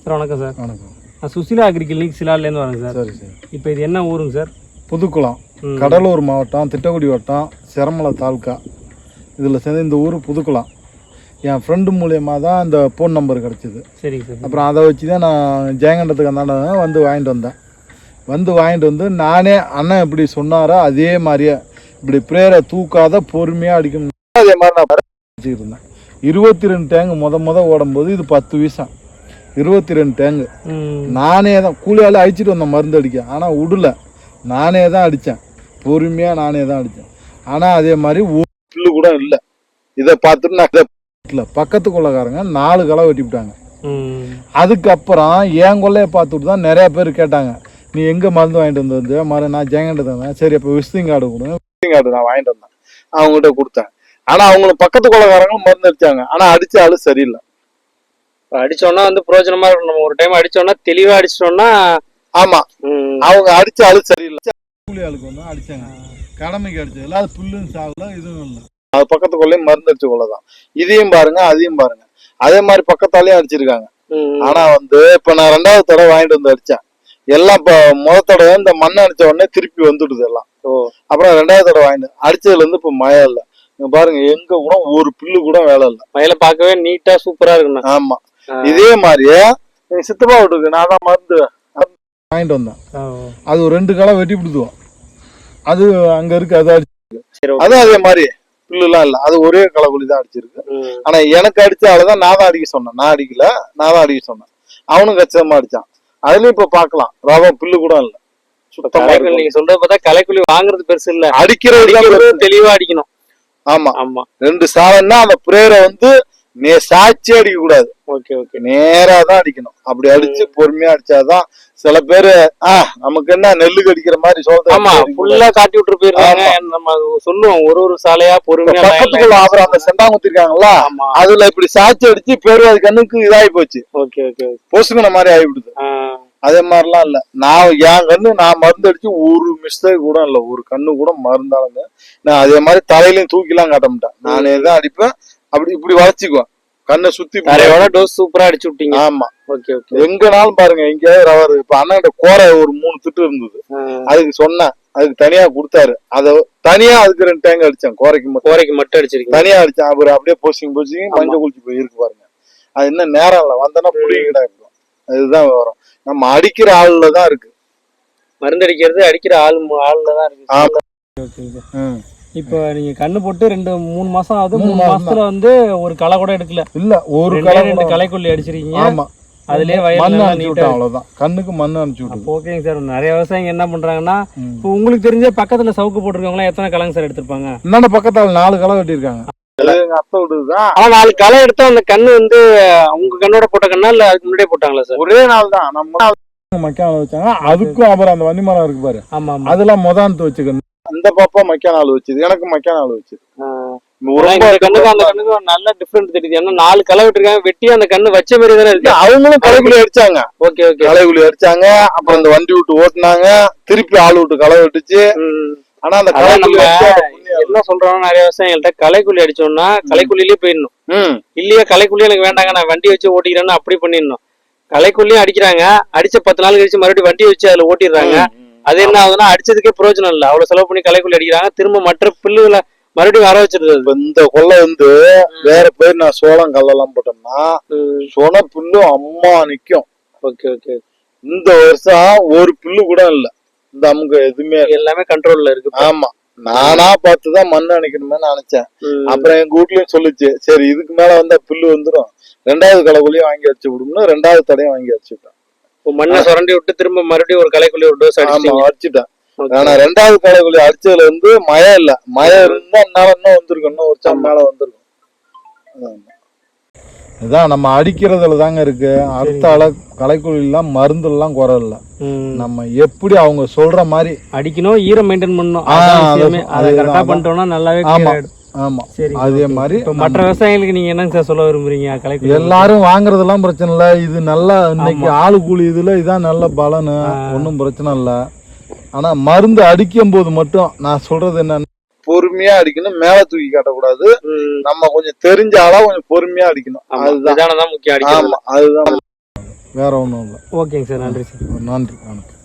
Sir வணக்கம் sir. வணக்கம். நான் சுசிலா அக்ரி கிளினிக் சிலாலேருந்து வரேங்க சார். சரி சார். இப்போ இது என்ன ஊருங்க சார்? புதுக்குளம், கடலூர் மாவட்டம், திட்டக்குடி வட்டம், சிரமலை தாலுக்கா. இதில் சேர்ந்து இந்த ஊர் புதுக்குளம். என் ஃப்ரெண்டு மூலியமாக தான் இந்த ஃபோன் நம்பர் கிடச்சிது. சரிங்க சார். அப்புறம் அதை வச்சு தான் நான் ஜெயங்கண்டத்துக்கு அந்தாண்ட வந்து வாங்கிட்டு வந்து நானே அண்ணன் இப்படி சொன்னாரோ அதே மாதிரியே இப்படி பிரேயரை தூக்காத பொறுமையாக அடிக்கணும். அதே மாதிரி நான் வச்சுக்கிட்டு இருந்தேன். 22 டேங்கு முத ஓடும்போது இது 10 வீசம். 22 டேங்கு நானே தான் கூலியால் அடிச்சுட்டு வந்தேன் மருந்து அடிக்க. ஆனால் விடல, நானே தான் அடித்தேன். பொறுமையாக நானே தான் அடித்தேன். ஆனால் அதே மாதிரி ஒரு புல்லு கூட இல்லை. இதை பார்த்துட்டு நான் இல்லை, பக்கத்து கொள்ளைக்காரங்க 4 களை வெட்டி விட்டாங்க. அதுக்கப்புறம் என் கொள்ளையை பார்த்துட்டு தான் நிறையா பேர் கேட்டாங்க, நீ எங்கே மருந்து வாங்கிட்டு வந்து நான் ஜெயங்கண்டு தந்தேன். சரி, அப்போ விசிட்டிங் கார்டு கொடுங்க. விசிட்டிங் கார்டு நான் வாங்கிட்டு வந்தேன், அவங்ககிட்ட கொடுத்தேன். ஆனால் அவங்களும் பக்கத்து கொள்ளைக்காரங்களும் மருந்து அடித்தாங்க. ஆனால் அடித்த ஆளு சரியில்லை. அடிச்சோன்னா வந்து பிரயோஜனமா இருக்கும். நம்ம ஒரு டைம் அடிச்சோன்னா தெளிவா அடிச்சிட்டோம்னா ஆமா, அவங்க அடிச்ச ஆளு சரியில்லை. கூலி ஆளுக்கு வந்து அடிச்சாங்க, கடமைக்கு அடிச்சது. அது புல்லுன்னு சாகல, இதுவும் இல்லை. அது பக்கத்து கொள்ளையும் மருந்து அடிச்ச கொள்ளைதான். இதையும் பாருங்க, அதையும் பாருங்க. அதே மாதிரி பக்கத்தாலேயும் அடிச்சிருக்காங்க. ஆனா வந்து இப்ப நான் 2வது தடவை வாங்கிட்டு வந்து அடிச்சேன். எல்லாம் இப்ப முத தடவை இந்த மண்ணை அடிச்ச உடனே திருப்பி வந்துடுது எல்லாம். அப்புறம் 2வது தடவை வாங்கிட்டு அடிச்சதுல இருந்து இப்ப மழை இல்லை. பாருங்க, எங்க கூட ஒரு பில்லு கூட வேலை இல்லை. மயில பார்க்கவே நீட்டா சூப்பரா இருக்குண்ணா. ஆமா, இதே மாதிரியே எங்க சித்தப்பா வீட்டுக்கு நான் தான் மருந்து வாங்கிட்டு வந்தேன். அது ஒரு 2 களை வெட்டி விடுதுவோம். அது அங்க இருக்கு, அது அடிச்சிருக்கு. அதுவும் அதே மாதிரி பில்லுலாம் இல்லை, அது ஒரே களைக்குழி தான் அடிச்சிருக்கு. ஆனா எனக்கு அடிச்ச ஆளுதான் நான் தான் அடிக்க சொன்னேன். நான் அடிக்கல, நான் தான் அடிக்க சொன்னேன். அவனும் கச்சிதமா அடிச்சான். அதுலயும் இப்ப பாக்கலாம், ரவம் பில்லு கூட இல்ல. நீங்க சொல்றது பார்த்தா களைக்குழி வாங்குறது பெருசு இல்ல, அடிக்கிறது தெளிவா அடிக்கணும். ஆமா ஆமா, 2 சாதம்னா அந்த பிரேயரை வந்து சாட்சி அடிக்க கூடாது. ஓகே ஓகே, நேரா தான் அடிக்கணும். அப்படி அடிச்சு பொறுமையா அடிச்சாதான். சில பேரு நமக்கு என்ன நெல்லுக்கு அடிக்கிற மாதிரி ஃபுல்லா காட்டி விட்டு போயிருக்காங்க. நம்ம சொல்லுவோம் ஒரு சாலையா பொறுமையா. பக்கத்துக்குள்ள அப்புறம் அந்த செண்டாங்குத்தி இருக்காங்களா, அதுல இப்படி சாட்சி அடிச்சு பேரு அது கண்ணுக்கு இதாகி போச்சு. ஓகே ஓகே, பொசுங்கின மாதிரி ஆகிவிடுது. அதே மாதிரிலாம் இல்ல. நான் என் கண்ணு நான் மருந்து அடிச்சு ஒரு மிஸ்டேக் கூட இல்ல, ஒரு கண்ணு கூட மருந்தாளுங்க. நான் அதே மாதிரி தலையிலையும் தூக்கிலாம் காட்ட மாட்டேன். நானே தான் அடிப்பேன். அப்படி இப்படி வளைச்சுக்குவேன், கண்ணை சுத்தி. டோஸ் சூப்பரா அடிச்சு விட்டீங்க. ஆமா, ஓகே ஓகே. எங்கனாலும் பாருங்க, எங்கேயாவது ரவர். இப்ப அண்ணன் கோரை ஒரு 3 திட்டு இருந்தது, அதுக்கு சொன்னேன், அதுக்கு தனியா கொடுத்தாரு. அத தனியா அதுக்கு 2 டேங்க் அடிச்சேன். கோரைக்கு மட்டும் அடிச்சிருக்கேன், தனியா அடிச்சேன். அப்புறம் அப்படியே போசிங் மஞ்சள் குளிச்சு போய் இருக்கு பாருங்க. அது இன்னும் நேரம் இல்ல, வந்தனா புடிங்கிட்டா இருக்கும். அதுதான் வரும். நம்ம அடிக்கிற ஆளுல தான் இருக்கு. மருந்து அடிக்கிறது அடிக்கிற ஆளுல தான் இருக்கு. இப்ப நீங்க கண்ணு போட்டு 2-3 மாசம் ஆகுது. 3 மாசத்துல வந்து ஒரு களை கூட எடுக்கல. இல்ல, ஒரு 2 களைக்கொல்லி அடிச்சிருக்கீங்க. ஆமா, அதுலயே அவ்வளவுதான். கண்ணுக்கு மண்ணு அனுப்பிச்சு விட்டு. ஓகேங்க சார். நிறைய விவசாயிங்க என்ன பண்றாங்கன்னா, இப்போ உங்களுக்கு தெரிஞ்ச பக்கத்துல சவுக்கு போட்டிருக்கவங்க எத்தனை களைங்க சார் எடுத்திருப்பாங்க? இன்னொன்னு பக்கத்துல 4 களை வெட்டிருக்காங்க. எங்க அத்தை விடுதுதான். ஆனா 4 களை எடுத்தா அந்த கண்ணு வந்து உங்க கண்ணோட போட்ட கண்ணா இல்ல அதுக்கு முன்னாடியே போட்டாங்களா சார்? ஒரே நாள் தான். நம்ம மக்கான வச்சாங்க. அதுக்கும் அப்புறம் அந்த வன்னி மரம் இருக்கு பாரு, அதெல்லாம் முதன்த்து வச்சுக்கணும். அந்த பாப்பா மக்கா நாள் வச்சுது, எனக்கு மக்கா நாள் வச்சுது. கண்ணுக்கு அந்த கண்ணுக்கு நல்ல டிஃபரெண்ட் தெரியுது. ஏன்னா 4 களை விட்டுருக்காங்க, வெட்டி அந்த கண்ணு வச்ச மாதிரி தானே இருக்கு. அவங்களும் களைக்குழி அடிச்சாங்க. ஓகே ஓகே, களைக்குழி அடிச்சாங்க. அப்புறம் அந்த வண்டி விட்டு ஓட்டுனாங்க, திருப்பி ஆள் விட்டு களை விட்டுச்சு. ஆனா அந்த என்ன சொல்றோம், நிறைய விவசாயிகள்ட்ட களைக்குழி அடிச்சோம்னா களைக்குள்ளிலேயே போயிடணும். இல்லையா களைக்குள்ளி எனக்கு வேண்டாங்க, நான் வண்டி வச்சு ஓட்டிக்கிறேன்னு அப்படி பண்ணிடணும். களைக்குள்ளியும் அடிக்கிறாங்க, அடிச்ச 10 நாள் கழிச்சு மறுபடியும் வண்டி வச்சு அதுல ஓட்டிடுறாங்க. அது என்ன ஆகுதுன்னா அடிச்சதுக்கே பிரயோஜனம் இல்லை. அவ்வளவு செலவு பண்ணி களைக்குள்ளி அடிக்கிறாங்க, திரும்ப மற்ற புல்லுகளை மறுபடியும் வர வச்சிருது. இந்த கொள்ளை வந்து வேற பேர் நான் சோளம் கல்லெல்லாம் போட்டோம்னா சொன புல்லு அம்மா நிக்கும். ஓகே ஓகே, இந்த வருஷம் ஒரு புல்லு கூட இல்ல. இந்த அமுக எதுவுமே எல்லாமே கண்ட்ரோல்ல இருக்கு. ஆமா, நானா பார்த்துதான் மண்ணு அணைக்கணுமே நினைச்சேன். அப்புறம் எங்க வீட்லயும் சொல்லிச்சு, சரி இதுக்கு மேல வந்தா புல்லு வந்துடும், 2வது களைக்குள்ளியும் வாங்கி அடிச்சு விடும்னு 2வது தடையும் வாங்கி அடிச்சுட்டேன். மண்ணை சுரண்டி விட்டு திரும்ப மறுபடியும் ஒரு களைக்குள்ளி ஒரு டோஸ் அடிச்சுட்டேன். ஆனா 2வது களைக்குள்ளி அடிச்சதுல வந்து மழை இல்ல. மழை இருந்தா இன்னும் வந்திருக்கும், இன்னும் ஒரு சாம் மேல வந்திருக்கும். இதான் நம்ம அடிக்கிறதுல தாங்க இருக்கு. அடுத்த களைக்குழிலாம் மருந்து எல்லாம் குறை இல்ல. நம்ம எப்படி அவங்க சொல்ற மாதிரி அடிக்கணும், ஈரம் மெயின்டைன் பண்ணணும். அதை கரெக்டா பண்ணிட்டோம்னா நல்லாவே. ஆமா, அதே மாதிரி மற்ற விவசாயிகளுக்கு நீங்க என்னங்க சார் சொல்ல விரும்புறீங்க? களைக்குழி எல்லாரும் வாங்குறதெல்லாம் பிரச்சனை இல்ல. இது நல்லா இன்னைக்கு ஆளு கூலி இதுல இதான் நல்ல பலனு, ஒன்னும் பிரச்சனை இல்ல. ஆனா மருந்து அடிக்கும் போது மட்டும் நான் சொல்றது என்னன்னா, பொறுமையா அடிக்கணும், மேல தூக்கி காட்டக்கூடாது. நம்ம கொஞ்சம் தெரிஞ்ச ஆளா கொஞ்சம் பொறுமையா அடிக்கணும். அதுதான் முக்கியம். ஆமா, அதுதான். வேற ஒன்றும் இல்லை. ஓகேங்க சார், நன்றி சார். நன்றி வணக்கம்.